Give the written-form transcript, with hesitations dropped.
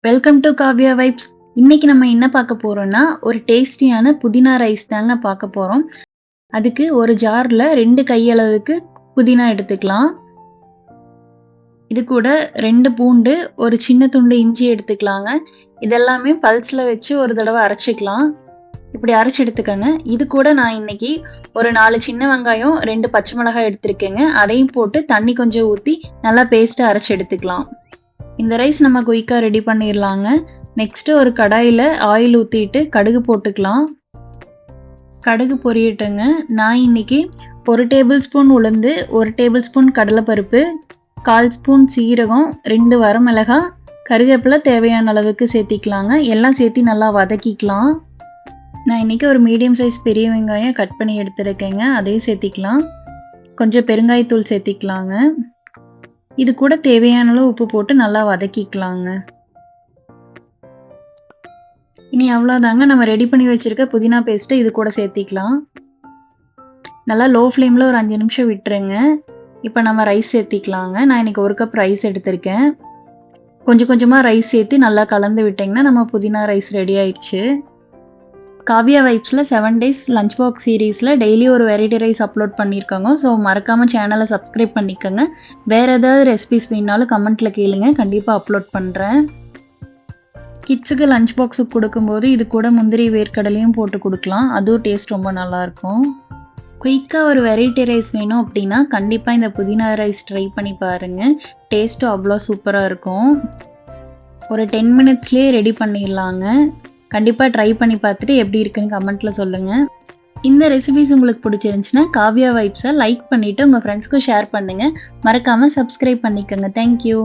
Welcome to Kavya vibes. இன்னைக்கு நம்ம என்ன பார்க்க போறோம்னா, ஒரு டேஸ்டியான புதினா ரைஸ் தாங்க பார்க்க போறோம். அதுக்கு ஒரு ஜார்ல 2 கையளவுக்கு புதினா எடுத்துக்கலாம். இது கூட 2 பூண்டு, ஒரு சின்ன துண்டு இஞ்சி எடுத்துக்கலாங்க. இதெல்லாமே பல்ஸ்ல வச்சு ஒரு தடவ அரைச்சுக்கலாம். இப்படி அரைச்சு எடுத்துக்கங்க. இது கூட நான் இன்னைக்கு ஒரு 4 சின்ன வெங்காயம், 2 பச்சை மிளகாய் எடுத்திருக்கேங்க. அதையும் போட்டு தண்ணி கொஞ்சம் ஊத்தி நல்லா பேஸ்ட்டா அரைச்சு எடுத்துக்கலாம். இந்த ரைஸ் நம்ம குயிக்கா ரெடி பண்ணிரலாங்க. நெக்ஸ்ட் ஒரு கடாயில ஆயில் ஊத்திட்டு கடுகு போட்டுக்கலாம். கடுகு பொரியட்டுங்க. நான் இன்னைக்கு 1 டேபிள் ஸ்பூன் உளுந்து, 1 டேபிள் ஸ்பூன் கடலைப்பருப்பு, 1/4 ஸ்பூன் சீரகம், 2 வரமிளகாய், கருவேப்பிலை தேவையான அளவுக்கு சேர்த்திக்கலாங்க. எல்லாம் சேர்த்து நல்லா வதக்கிக்கலாம். நான் இன்னைக்கு ஒரு மீடியம் சைஸ் பெரிய வெங்காயம் கட் பண்ணி எடுத்துருக்கேங்க. அதையும் சேர்த்திக்கலாம். கொஞ்சம் பெருங்காயத்தூள் சேர்த்திக்கலாங்க. இது கூட தேவையான அளவு உப்பு போட்டு நல்லா வதக்கிக்கலாங்க. இனி அவ்வளோதாங்க. நம்ம ரெடி பண்ணி வச்சிருக்க புதினா பேஸ்ட்டை இது கூட சேர்த்திக்கலாம். நல்லா லோ ஃப்ளேமில் ஒரு 5 நிமிஷம் விட்டுருங்க. இப்போ நம்ம ரைஸ் சேர்த்திக்கலாங்க. நான் இன்னைக்கு 1 கப் ரைஸ் எடுத்திருக்கேன். கொஞ்சம் கொஞ்சமாக ரைஸ் சேர்த்து நல்லா கலந்து விட்டிங்கன்னா நம்ம புதினா ரைஸ் ரெடி ஆயிடுச்சு. காவ்யா வைப்ஸில் 7 டேஸ் லஞ்ச் பாக்ஸ் சீரீஸில் டெய்லி ஒரு வெரைட்டி ரைஸ் அப்லோட் பண்ணியிருக்காங்க. ஸோ மறக்காமல் சேனலை சப்ஸ்கிரைப் பண்ணிக்கோங்க. வேறு ஏதாவது ரெசிபிஸ் வேணுனாலும் கமெண்ட்டில் கேளுங்க. கண்டிப்பாக அப்லோட் பண்ணுறேன். கிட்ஸுக்கு லஞ்ச் பாக்ஸுக்கு கொடுக்கும்போது இது கூட முந்திரி வேர்க்கடலையும் போட்டு கொடுக்கலாம். அதுவும் டேஸ்ட் ரொம்ப நல்லாயிருக்கும். குயிக்காக ஒரு வெரைட்டி ரைஸ் வேணும் அப்படின்னா கண்டிப்பாக இந்த புதினா ரைஸ் ட்ரை பண்ணி பாருங்கள். டேஸ்ட்டும் அவ்வளோ சூப்பராக இருக்கும். ஒரு 10 மினிட்ஸ்லேயே ரெடி பண்ணிடலாங்க. கண்டிப்பாக ட்ரை பண்ணி பார்த்துட்டு எப்படி இருக்குன்னு கமெண்ட்டில் சொல்லுங்கள். இந்த ரெசிபிஸ் உங்களுக்கு பிடிச்சிருந்துச்சுன்னா காவ்யா வைப்ஸை லைக் பண்ணிவிட்டு உங்கள் ஃப்ரெண்ட்ஸ்க்கும் ஷேர் பண்ணுங்கள். மறக்காமல் சப்ஸ்கிரைப் பண்ணிக்கோங்க. தேங்க்யூ.